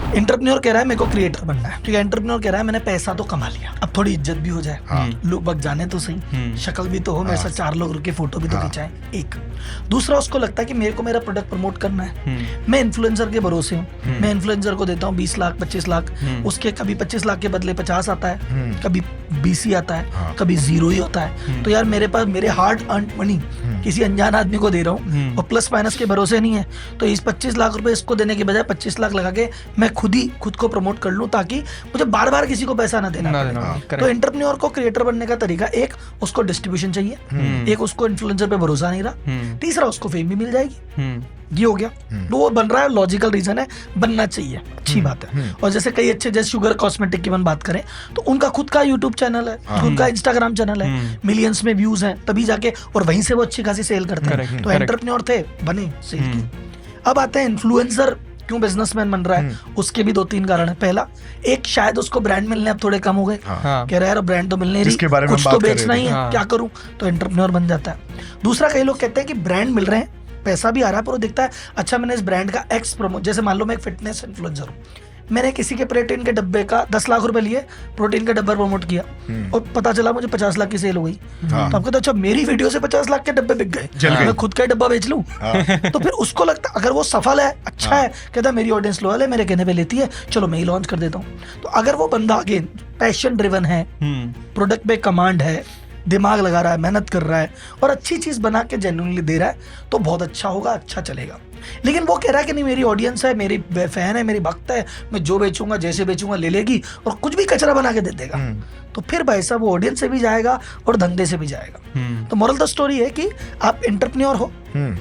Entrepreneur कह रहा है मेरे को क्रिएटर बनना है, ठीक है। एंटरप्रेन्योर कह रहा है मैंने पैसा तो कमा लिया, अब थोड़ी इज्जत भी हो जाए, लोग बग जाने तो सही, शक्ल भी तो हो, मेरे साथ 4 लोग रुके फोटो भी तो खिंचाएं। एक दूसरा उसको लगता है कि मेरे को मेरा प्रोडक्ट प्रमोट करना है, मैं इन्फ्लुएंसर के भरोसे हूँ, मैं इन्फ्लुएंसर को देता हूँ 20 लाख 25 लाख, उसके कभी 25 लाख के बदले 50 आता है, कभी 20 ही आता है, कभी 0 ही होता है। तो यार मेरे पास मेरे हार्ड अर्न मनी किसी अनजान आदमी को दे रहा हूँ और प्लस माइनस के भरोसे नहीं है, तो इस 25 लाख रुपए इसको देने के बजाय 25 लाख लगा के मैं खुद को प्रमोट कर लूं, ताकि मुझे बार बार किसी को पैसा ना देना पड़े। तो एंटरप्रेन्योर को क्रिएटर बनने का तरीका, एक उसको डिस्ट्रीब्यूशन चाहिए, एक उसको इन्फ्लुएंसर पे भरोसा नहीं रहा, तीसरा उसको फेम भी मिल जाएगी, ये हो गया। तो वो बन रहा है, लॉजिकल रीजन है, बनना चाहिए, अच्छी बात है। और जैसे कई अच्छे, जैसे शुगर कॉस्मेटिक की बात करें तो उनका खुद का यूट्यूब चैनल है, खुद का इंस्टाग्राम चैनल है, मिलियंस में व्यूज हैं, तभी जाके और वहीं से वो अच्छी खासी सेल करते हैं। तो एंटरप्रेन्योर थे, बने, सेल की। अब आते हैं इन्फ्लुएंसर क्यों बिजनेसमैन बन रहा है, उसके भी 2-3 कारण है। पहला, एक शायद उसको ब्रांड मिलने अब थोड़े कम हो गए, कह रहा है ब्रांड तो मिलने रही, कुछ तो बेचना ही है, क्या करूं, तो एंटरप्रेन्योर बन जाता है। दूसरा, कई लोग कहते हैं कि ब्रांड मिल रहे हैं, पैसा भी आ रहा है, पर वो दिखता है अच्छा मैंने इस ब्रांड का एक्स प्रमोट, जैसे मान लो मैं एक फिटनेस इन्फ्लुएंसर हूँ, मैंने किसी के प्रोटीन के डब्बे का 10 लाख रुपए लिए, प्रोटीन का डब्बा प्रमोट किया और पता चला मुझे 50 लाख की सेल हो गई, तो आपको कहते अच्छा मेरी वीडियो से 50 लाख के डब्बे बिक गए, मैं खुद का डब्बा बेच लूं। तो फिर उसको लगता अगर वो सफल है, अच्छा है, कहता मेरी ऑडियंस लोयल है, मेरे कहने पे लेती है, चलो मैं ही लॉन्च कर देता हूँ। तो अगर वो बंदा अगेन पैशन ड्रिवन है, प्रोडक्ट पे कमांड है, दिमाग लगा रहा है, मेहनत कर रहा है और अच्छी चीज बना के जेन्युइनली दे रहा है, तो बहुत अच्छा होगा, अच्छा चलेगा। लेकिन वो कह रहा है कि नहीं मेरी ऑडियंस है, मेरी फैन है, मेरी भक्त है, मैं जो बेचूंगा जैसे बेचूंगा ले लेगी और कुछ भी कचरा बना के दे देगा, तो फिर भाई साहब वो ऑडियंस से भी जाएगा और धंधे से भी जाएगा। तो मोरल द स्टोरी है कि आप एंटरप्रेन्योर हो,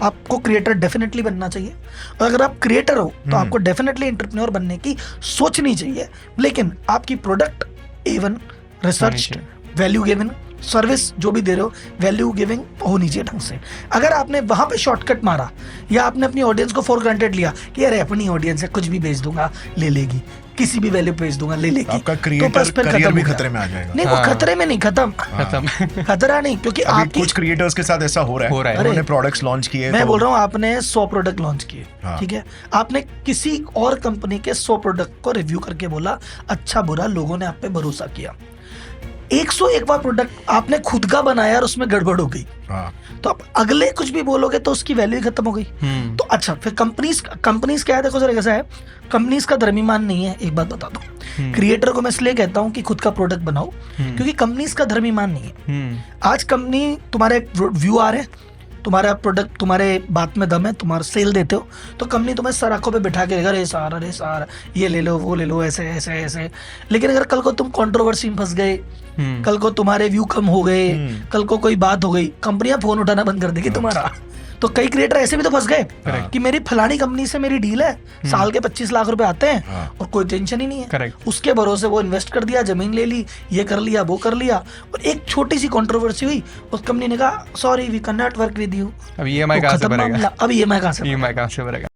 आपको क्रिएटर डेफिनेटली बनना चाहिए, और अगर आप क्रिएटर हो तो आपको डेफिनेटली एंटरप्रेन्योर बनने की सोचनी चाहिए, लेकिन आपकी product A1 researched, value giving, service जो भी दे रहे हो वैल्यू गिविंग होनी चाहिए ढंग से। अगर आपने वहां पे शॉर्टकट मारा या आपने अपनी ऑडियंस को फॉर ग्रांटेड लिया कि अरे अपनी ऑडियंस है, कुछ भी बेच दूंगा ले लेगी, किसी भी वैल्यू बेच दूंगा ले लेगी, आपका क्रिएटर करियर भी खतरे में आ जाएगा। नहीं वो खतरे में नहीं, खत्म खतरा नहीं, क्योंकि आपकी कुछ क्रिएटर्स के साथ ऐसा हो रहा है, उन्होंने प्रोडक्ट्स लॉन्च किए। मैं बोल रहा हूँ आपने 100 प्रोडक्ट लॉन्च किए, ठीक है, आपने किसी और कंपनी के 100 प्रोडक्ट को रिव्यू करके बोला अच्छा बुरा, लोगों ने आप पे भरोसा किया, 101 बार प्रोडक्ट आपने खुद का बनाया और उसमें गड़बड़ हो गई, तो आप अगले कुछ भी बोलोगे तो उसकी वैल्यू खत्म हो गई। तो अच्छा फिर कंपनीज क्या है, देखो सर कैसा है, कंपनीज का धर्म ईमान नहीं है। एक बात बता दो, क्रिएटर को मैं इसलिए कहता हूँ कि खुद का प्रोडक्ट बनाओ, क्योंकि कंपनीज का धर्म ईमान नहीं है। आज कंपनी तुम्हारे व्यू आ रहे हैं, तुम्हारा प्रोडक्ट तुम्हारे बात में दम है, तुम्हारा सेल देते हो, तो कंपनी तुम्हें सर आंखों पे बिठा के अरे सार ये ले लो वो ले लो, ऐसे ऐसे ऐसे। लेकिन अगर कल को तुम कंट्रोवर्सी में फंस गए, कल को तुम्हारे व्यू कम हो गए, कल को कोई बात हो गई, कंपनियां फोन उठाना बंद कर देगी तुम्हारा। तो कई क्रिएटर ऐसे भी तो फंस गए कि मेरी फलानी कंपनी से मेरी डील है, साल के 25 लाख रुपए आते हैं और कोई टेंशन ही नहीं है, उसके भरोसे वो इन्वेस्ट कर दिया, जमीन ले ली, ये कर लिया वो कर लिया, और एक छोटी सी कंट्रोवर्सी हुई, उस कंपनी ने कहा sorry we can not work with you. अब EMI कहां से भरेगा, अब EMI कहां से भरेगा।